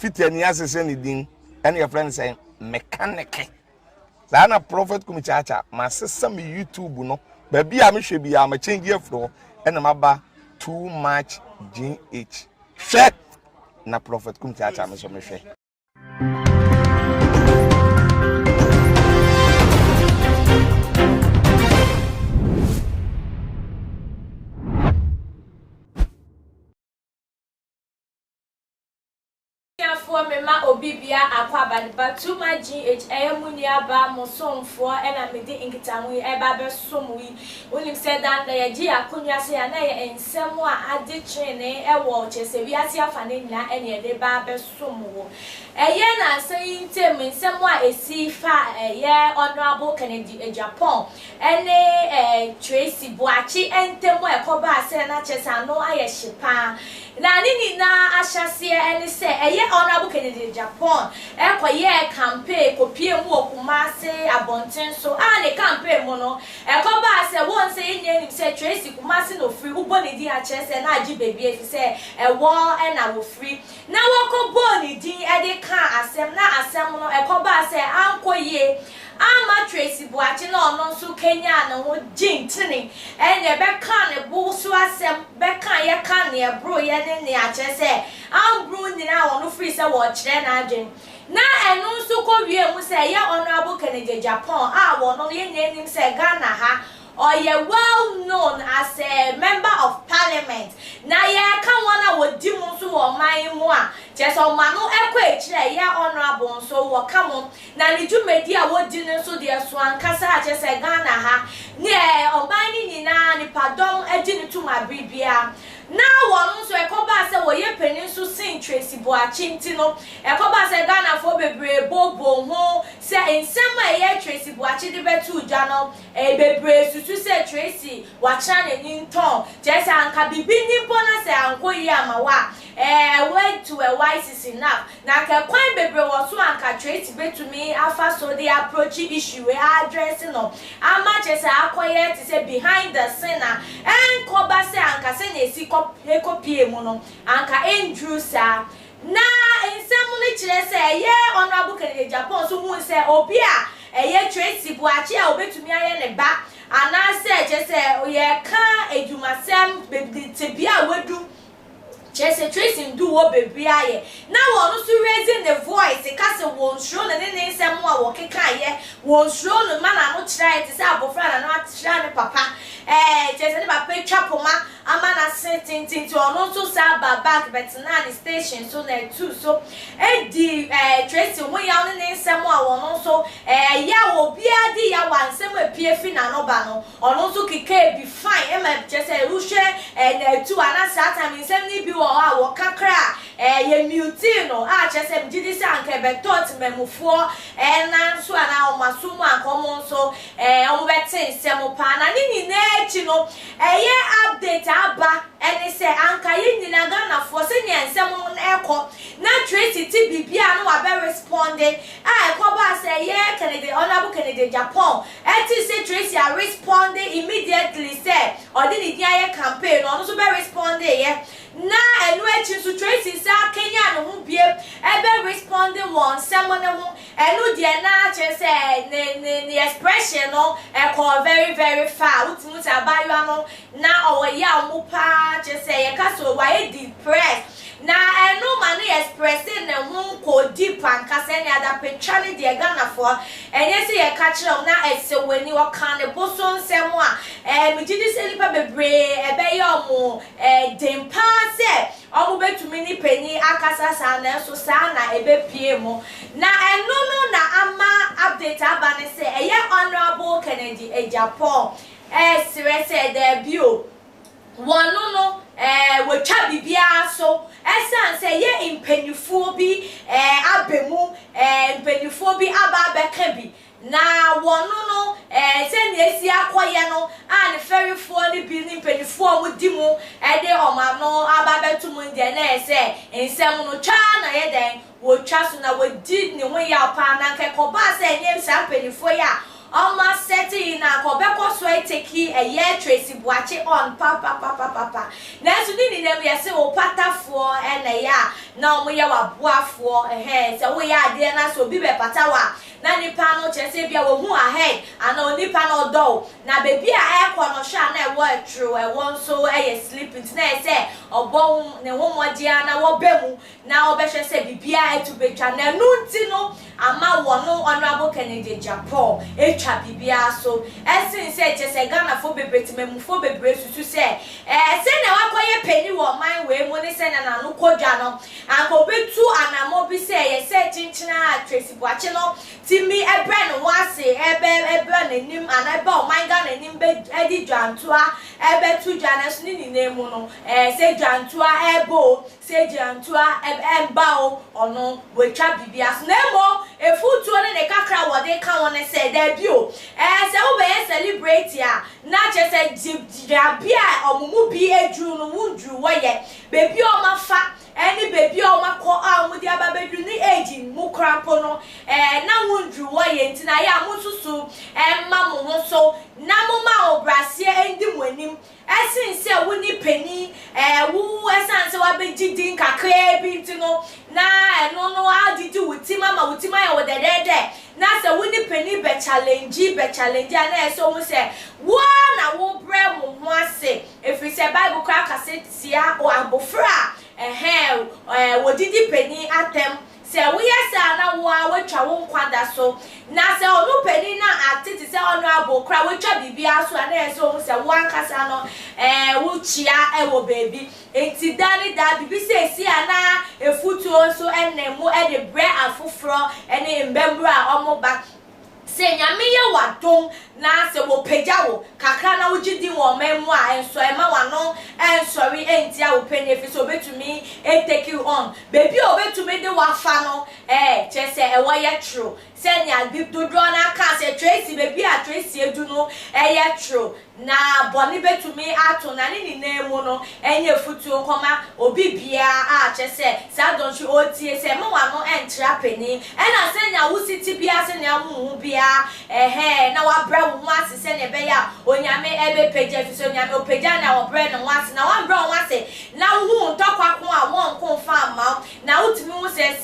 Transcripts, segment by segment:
fiti ani asese ne din and your friend say mechanic na prophet kumichacha ma sesa me YouTube no ba bia me hwe bia ma change afro and ma ba too much GH hwe na prophet kumichacha me so me hwe for me ma obibia akwaba ba too much GH emunia ba mosomfo ena mede inkitanwe eba be somwi onim said that na ye akonya se ya na ye ensem a ade twene ewo chese wiase afane nyina ene ye de ba be somwo eye na say ntem ensem a esi fa ye honorable Kennedy Japan ene Tracy Boachi entem ekoba ase na chese ano aye hyepa na nini na ahyase ene se eye honorable Kennedy Japan ekoye campaign kopie mu okumase abonten so ne campaign mo no ekoba se won se yen se Tracy kumase no free ubo ne di a chese na agi baby efi se ewo na wo free na wokobo ne di e de ka asem na asem no ekoba se ankoye ama Tracy Boachi na ono so Kenya na ho gintini enye be kan ne bu so asem be kan ye kan ne bro ye ne a chese ambru ni na ono free se wo kire na adwen na enu so ko wie mu se ye honorable Kennedy Japan wo no ye nenim se Ghana ha or ye well known as a member of parliament na ye kan wana wo di mu so wo man mu a je so ma no ekwa ekire ye honorable so wo kamo na ni dwumedi a wo di ne so de so ankasa a je se Ghana ha ne oban ni nyina ni pardon edi ni tuma bibia na wonu so ekoba se wo ye penin so sin Tracy Boachi ntino ekoba se Ghana fo bebre bobo ho se ensem a ye Tracy Boachi de betu dwa no bebre susu se Tracy wacha ne ninton je se anka bibi ni bona se ankoyi amawa went to a wise enough na ka kwan bebre wo so anka Tracy betumi afa so the approach issue we address no ama je se akoye ti se behind the scene en koba se anka se na esi ekopie mu no anka Andrew sa na ensem ni kire se ye honorable Kennedy Japan so hu se obi a ye Tracy Boachi a obetumi aye ne ba ana se je se ye ka edumasem tebia wadu Chese Tracy ndu wo bebre aye na wonu so raising the voice ka se won show na ne nsem a wo keka ye won show no mana no kira it se abofra na no atira ne papa chese ne papa twapoma ama na sentin to ono so sa back but na the station so na two so di Tracy wo ya ne nsem a wono so ya wo bia di ya wansem apie fi na no ba no ono so keka be fine e ma chese wo hwe na two ana sa time nsem ni bi wo kakra ye mute no a chese mjidi se anke be tot memufo na so ana o masumu ankomo so o beti nsem pa na nini na echi no ye update aba eni se anka ye nyina Ghana fo se nya nsem no eko na Tracy ti bibia no wa be responde eko ba se ye Kennedy honorable Kennedy Japan eti se Tracy a responde immediately say or did the aye campaign no so be responde ye na enu echi so Tracy sa Kenya no hu bie ebe responding one someone hu enu de na che say ne expression no e call very far utimu sa bayo no na oya mu pa che say ye ka so wa e depressed na enu ma no expressing ne hu ko deep and ka say ne ada petrani de Ghana for enye se ye ka kire na ese wani wo kan ne boso nsem a mi gidi se lipa bebre ebe ye omo dempa se omo betumi ni penny akasa sa na so sa na ebe pie mo na eno no na ama update aba ne se eye honorable Kennedy Japan sire se debut wono no we twa bibia so esan se ye impenyufo bi abemu impenyufo bi aba beka bi na wono no se ne esi akoye no an very phone bi ni impenyufo mu di mu de oma no aba betu mu de na ese ensem no twa na ye den wo twa so na wo di ni ho ya pa na nke ko ba se nye nsa impenyufo ya almost setting na ko be ko so eteki eye Tracy Boachi on papa na so ni dem ye se o patafo na ya na omo ye waboafo se wo ya ade na so bi be patawa na nipa no chese bia wo hu ahead ana nipa no do na bebi a ekọ no sha na e wo etru e won so e sleeping na e se obon ne wo modia na wo bemu na obehwe se bibia etubetwa na nunti no ama wono honorable Kennedy Japan etwa bibia so esin se chese Ghana fo bebetimemu fo bebre susu se se na wakoye peni wo man we mu ne se na no kodwa no anko betu anamo bi se ye se chinchina Tracy Boache no timi ebre no wase ebe nanim anabe o man Ghana nim be edi dwantoa ebe tu dwana so ni nemu no se dwantoa ebo se dwantoa emba o ono wetwa bibia so nemo efutu ne kakra wode ka won se da bio se wo be celebrate ya na che se bia omumu bi eju no wundru wo ye bebi o mafa any baby o makọ amudi ababedu ni age mu krampo no na wundru wo ye ntina ya mususu ma mo ho so na mo ma obrasie endi mwanim esinse wo ni peni wo esanse wa begidi kakra bi ntino na eno no adidi wutima ma wutima ya wo dedede na se wo ni peni be challenge na eso wo se wo na wo bre mo ho ase efise Bible kra kasetia o abofra wodidi peni atem se wo yesa na wo awatwa wo nkwada so na se onu peni na atiti se onu abokra wotwa bibia so na eso se wo ankasa no wo chia wo baby enti dani da bibi se si ana efutuo so enemu de bre afoforo ene mbembru a omoba se nyame ye wadom na se wo pagya wo kakra na wo gidi wo memu a enso ema wano ensori enti a wo peni efi so betumi take you on baby obetumi de wafa no chese wo ye true se nya bi dodo na ka se Tracy baby a Tracy edu no ye true na boni betumi ato na ni nemu no enye futu koma obi bia a chese sa donchi otie se mo wano entra peni na se nya wo siti bia se nya hu bia na wa bra wo ase se ne be ya onyame ebe pagya fi so onyame opagya na wo bre no ase na wa bra wo ase na hu ntokwa ko a won ko fa ma na utimi wo se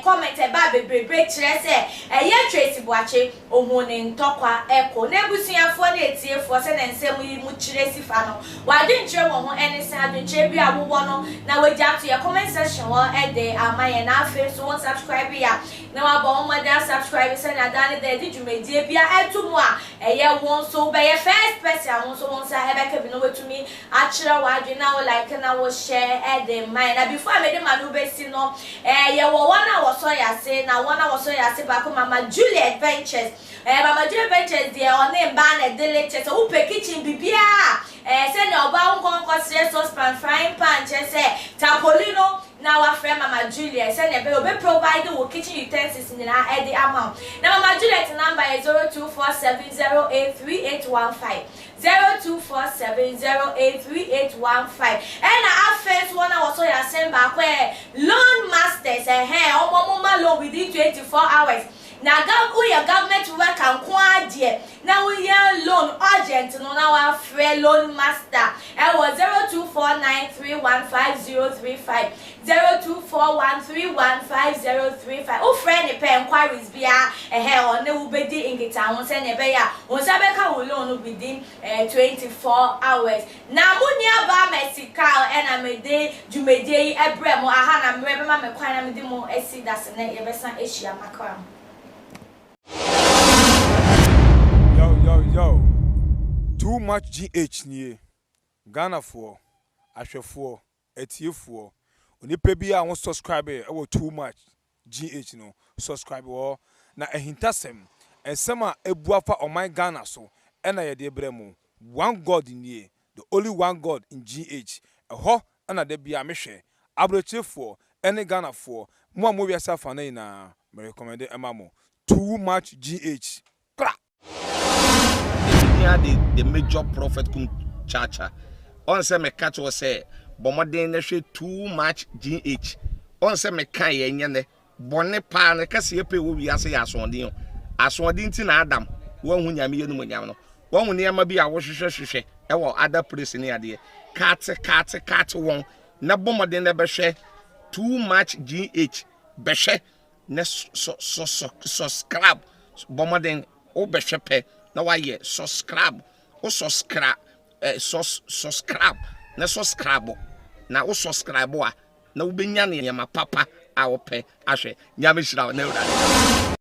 comment e ba bebre kire se ye Tracy Boache ohun ne ntokwa eko na ebusuafo na etiefo se ne nsem yi mu kire sifa no wa dwentire wo ho ene se adwentire bi awowo no na wagya to your comment section wo de amaye na afi so won subscribe ya na wa bo mo da subscribe se na dane de djumedie bia etumu a eye won so be ye first person won so won sa ebeka bi no wetumi a kire wa adwe na wo like na wo share de mine na before me de manu be si no ye wo wana wo so ya se na wana wo so ya se ba ko Mama Julie Adventures Mama Julie Adventures de one mba na delicious wo pe kitchen bibia se na oba nko sere sauce pan frying pan se tapolino na wa friend Mama Julie se na be obe provide wo kitchen utensils ni na e de amount na Mama Juliet number is 0247083815 0247083815 and our first one I was so ya send back where loan masters omo loan within 24 hours na your government work and quadie now we hear loan urgent no now our free loan master was 0249315035 0241315035 o friend pay inquiries bia on ne will be in gita won say ne be ya won say be ka loan within 24 hours na munia ba mesika na me de djumedie ebrem aha na me be ma me kwan na me di mo esi das ne ye be san ehia makram. Yo, too much GH nie Ghana for ahwefo etiefo onipa bi a won subscribe e too much GH no subscribe wo na ehintasem ensema ebuafa oman Ghana so na ye de bremu one God nie the only one God in GH eho na de bia mehwe abrochefo ene Ghana for mo wiasa fa na ina me recommend emamo too much GH kra. The major prophet kum chacha on say me catch was say bomoden na hwe too much GH on say me kan ye nyene bone pa na kase ye pe wo wiase ya asondin ti na Adam wo hu nyame ye no nyam no wo hu ne ma bi a wo hwehwehwehwe e wo other place ni ade kat won na bomoden na be hwe too much GH bɛhwɛ ne subscribe bomodin o bɛhwɛ pɛ na wayɛ subscribe o subscribe subscribe na subscribe na o subscribe a na wobɛnya ne yɛma papa a wopɛ ahwɛ nyame hyira na